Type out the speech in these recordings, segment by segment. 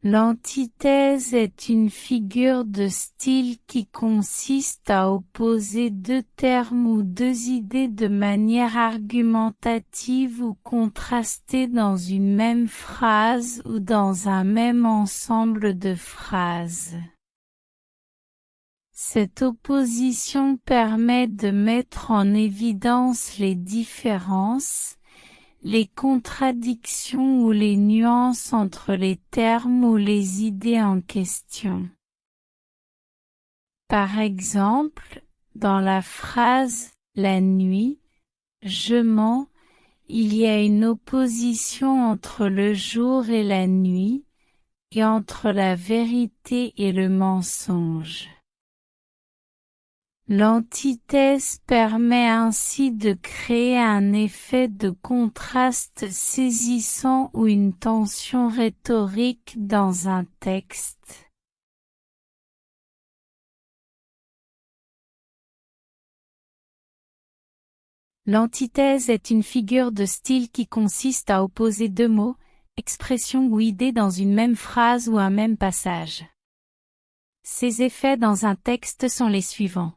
L'antithèse est une figure de style qui consiste à opposer deux termes ou deux idées de manière argumentative ou contrastée dans une même phrase ou dans un même ensemble de phrases. Cette opposition permet de mettre en évidence les différences, les contradictions ou les nuances entre les termes ou les idées en question. Par exemple, dans la phrase « la nuit », je mens, il y a une opposition entre le jour et la nuit, et entre la vérité et le mensonge. L'antithèse permet ainsi de créer un effet de contraste saisissant ou une tension rhétorique dans un texte. L'antithèse est une figure de style qui consiste à opposer deux mots, expressions ou idées dans une même phrase ou un même passage. Ces effets dans un texte sont les suivants.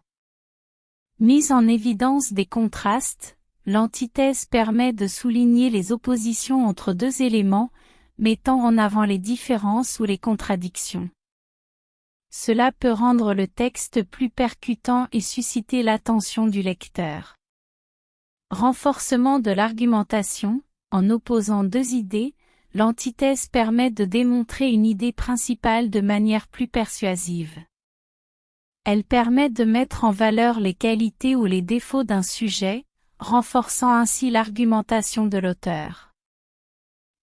Mise en évidence des contrastes, l'antithèse permet de souligner les oppositions entre deux éléments, mettant en avant les différences ou les contradictions. Cela peut rendre le texte plus percutant et susciter l'attention du lecteur. Renforcement de l'argumentation, en opposant deux idées, l'antithèse permet de démontrer une idée principale de manière plus persuasive. Elle permet de mettre en valeur les qualités ou les défauts d'un sujet, renforçant ainsi l'argumentation de l'auteur.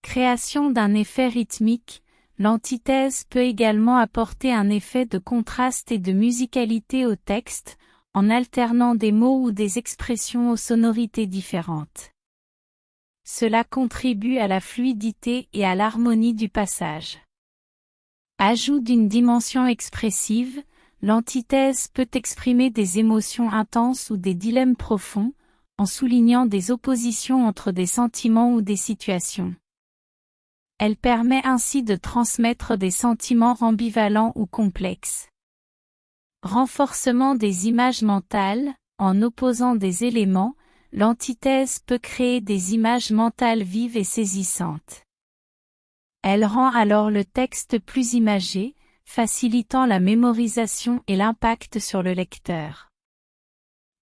Création d'un effet rythmique, l'antithèse peut également apporter un effet de contraste et de musicalité au texte, en alternant des mots ou des expressions aux sonorités différentes. Cela contribue à la fluidité et à l'harmonie du passage. Ajout d'une dimension expressive, l'antithèse peut exprimer des émotions intenses ou des dilemmes profonds, en soulignant des oppositions entre des sentiments ou des situations. Elle permet ainsi de transmettre des sentiments ambivalents ou complexes. Renforcement des images mentales, en opposant des éléments, l'antithèse peut créer des images mentales vives et saisissantes. Elle rend alors le texte plus imagé, facilitant la mémorisation et l'impact sur le lecteur.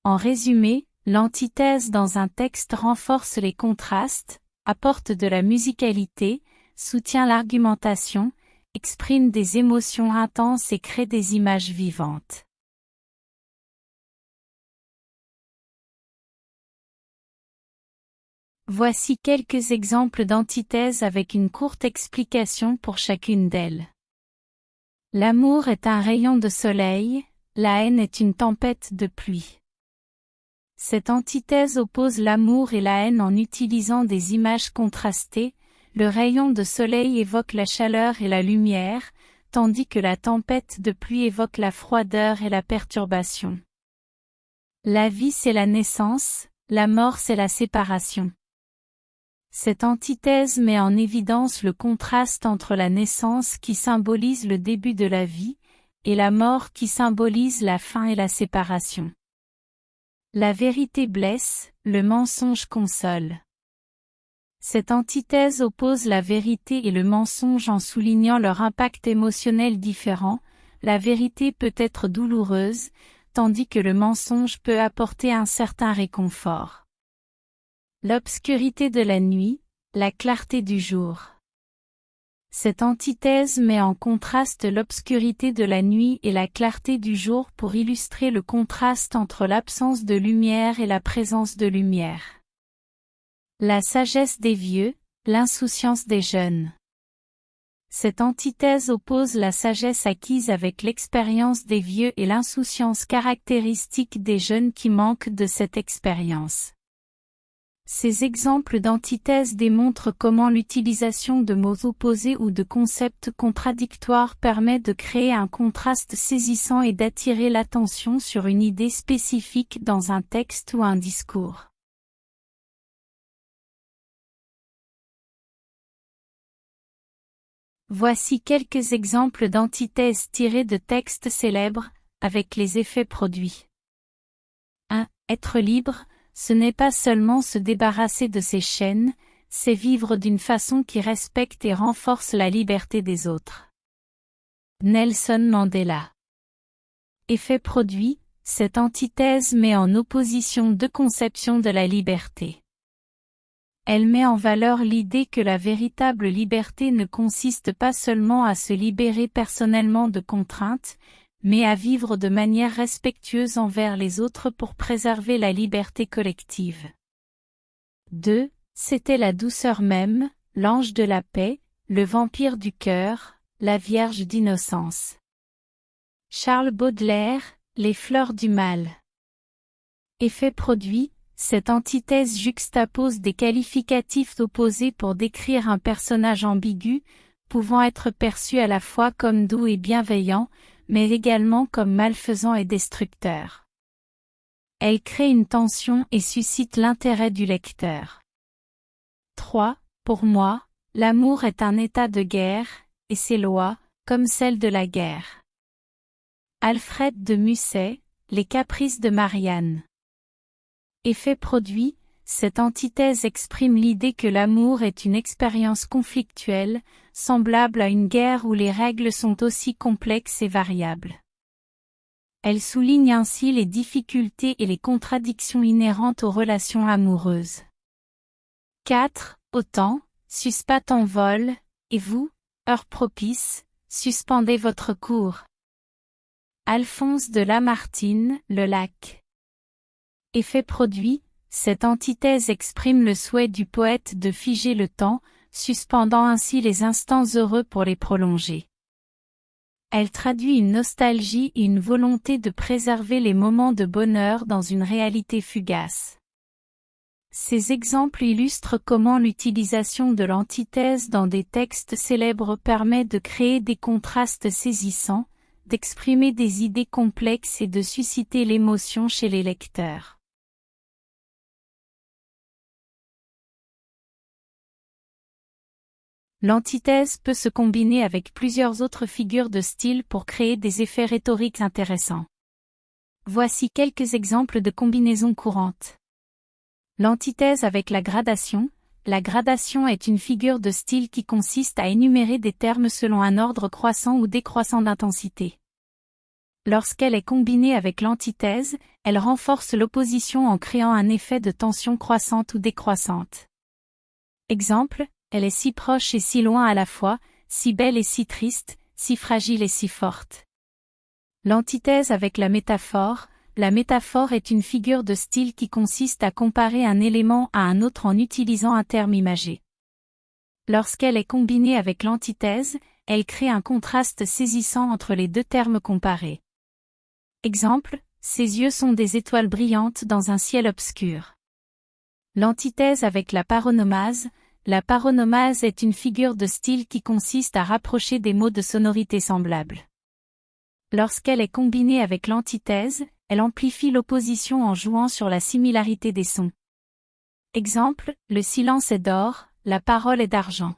En résumé, l'antithèse dans un texte renforce les contrastes, apporte de la musicalité, soutient l'argumentation, exprime des émotions intenses et crée des images vivantes. Voici quelques exemples d'antithèses avec une courte explication pour chacune d'elles. L'amour est un rayon de soleil, la haine est une tempête de pluie. Cette antithèse oppose l'amour et la haine en utilisant des images contrastées. Le rayon de soleil évoque la chaleur et la lumière, tandis que la tempête de pluie évoque la froideur et la perturbation. La vie c'est la naissance, la mort c'est la séparation. Cette antithèse met en évidence le contraste entre la naissance qui symbolise le début de la vie, et la mort qui symbolise la fin et la séparation. La vérité blesse, le mensonge console. Cette antithèse oppose la vérité et le mensonge en soulignant leur impact émotionnel différent. La vérité peut être douloureuse, tandis que le mensonge peut apporter un certain réconfort. L'obscurité de la nuit, la clarté du jour. Cette antithèse met en contraste l'obscurité de la nuit et la clarté du jour pour illustrer le contraste entre l'absence de lumière et la présence de lumière. La sagesse des vieux, l'insouciance des jeunes. Cette antithèse oppose la sagesse acquise avec l'expérience des vieux et l'insouciance caractéristique des jeunes qui manquent de cette expérience. Ces exemples d'antithèse démontrent comment l'utilisation de mots opposés ou de concepts contradictoires permet de créer un contraste saisissant et d'attirer l'attention sur une idée spécifique dans un texte ou un discours. Voici quelques exemples d'antithèses tirées de textes célèbres, avec les effets produits. 1. Être libre, ce n'est pas seulement se débarrasser de ses chaînes, c'est vivre d'une façon qui respecte et renforce la liberté des autres. Nelson Mandela. Effet produit, cette antithèse met en opposition deux conceptions de la liberté. Elle met en valeur l'idée que la véritable liberté ne consiste pas seulement à se libérer personnellement de contraintes, mais à vivre de manière respectueuse envers les autres pour préserver la liberté collective. 2. C'était la douceur même, l'ange de la paix, le vampire du cœur, la vierge d'innocence. Charles Baudelaire, Les fleurs du mal. Effet produit, cette antithèse juxtapose des qualificatifs opposés pour décrire un personnage ambigu, pouvant être perçu à la fois comme doux et bienveillant, mais également comme malfaisant et destructeur. Elle crée une tension et suscite l'intérêt du lecteur. 3. Pour moi, l'amour est un état de guerre, et ses lois, comme celles de la guerre. Alfred de Musset, Les caprices de Marianne. Effet produit, cette antithèse exprime l'idée que l'amour est une expérience conflictuelle, semblable à une guerre où les règles sont aussi complexes et variables. Elle souligne ainsi les difficultés et les contradictions inhérentes aux relations amoureuses. 4. Autant, suspas ton vol, et vous, heure propice, suspendez votre cours. Alphonse de Lamartine, Le lac. Effet produit, cette antithèse exprime le souhait du poète de figer le temps, suspendant ainsi les instants heureux pour les prolonger. Elle traduit une nostalgie et une volonté de préserver les moments de bonheur dans une réalité fugace. Ces exemples illustrent comment l'utilisation de l'antithèse dans des textes célèbres permet de créer des contrastes saisissants, d'exprimer des idées complexes et de susciter l'émotion chez les lecteurs. L'antithèse peut se combiner avec plusieurs autres figures de style pour créer des effets rhétoriques intéressants. Voici quelques exemples de combinaisons courantes. L'antithèse avec la gradation. La gradation est une figure de style qui consiste à énumérer des termes selon un ordre croissant ou décroissant d'intensité. Lorsqu'elle est combinée avec l'antithèse, elle renforce l'opposition en créant un effet de tension croissante ou décroissante. Exemple, elle est si proche et si loin à la fois, si belle et si triste, si fragile et si forte. L'antithèse avec la métaphore. La métaphore est une figure de style qui consiste à comparer un élément à un autre en utilisant un terme imagé. Lorsqu'elle est combinée avec l'antithèse, elle crée un contraste saisissant entre les deux termes comparés. Exemple, ses yeux sont des étoiles brillantes dans un ciel obscur. L'antithèse avec la paronomase. La paronomase est une figure de style qui consiste à rapprocher des mots de sonorité semblables. Lorsqu'elle est combinée avec l'antithèse, elle amplifie l'opposition en jouant sur la similarité des sons. Exemple, le silence est d'or, la parole est d'argent.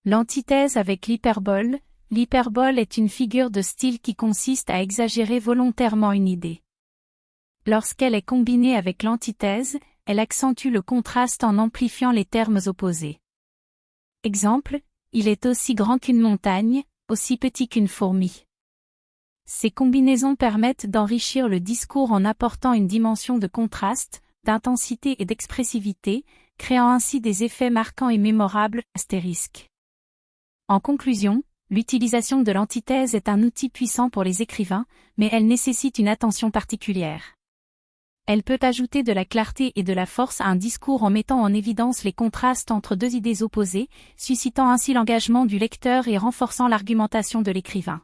L'antithèse avec l'hyperbole. L'hyperbole est une figure de style qui consiste à exagérer volontairement une idée. Lorsqu'elle est combinée avec l'antithèse, elle accentue le contraste en amplifiant les termes opposés. Exemple, il est aussi grand qu'une montagne, aussi petit qu'une fourmi. Ces combinaisons permettent d'enrichir le discours en apportant une dimension de contraste, d'intensité et d'expressivité, créant ainsi des effets marquants et mémorables, astérisque. En conclusion, l'utilisation de l'antithèse est un outil puissant pour les écrivains, mais elle nécessite une attention particulière. Elle peut ajouter de la clarté et de la force à un discours en mettant en évidence les contrastes entre deux idées opposées, suscitant ainsi l'engagement du lecteur et renforçant l'argumentation de l'écrivain.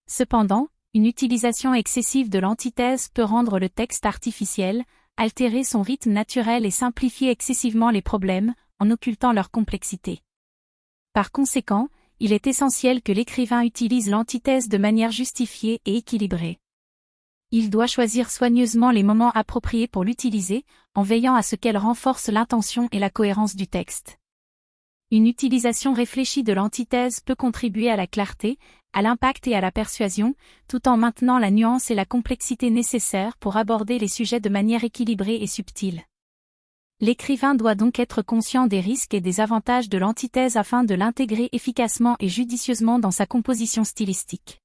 Cependant, une utilisation excessive de l'antithèse peut rendre le texte artificiel, altérer son rythme naturel et simplifier excessivement les problèmes, en occultant leur complexité. Par conséquent, il est essentiel que l'écrivain utilise l'antithèse de manière justifiée et équilibrée. Il doit choisir soigneusement les moments appropriés pour l'utiliser, en veillant à ce qu'elle renforce l'intention et la cohérence du texte. Une utilisation réfléchie de l'antithèse peut contribuer à la clarté, à l'impact et à la persuasion, tout en maintenant la nuance et la complexité nécessaires pour aborder les sujets de manière équilibrée et subtile. L'écrivain doit donc être conscient des risques et des avantages de l'antithèse afin de l'intégrer efficacement et judicieusement dans sa composition stylistique.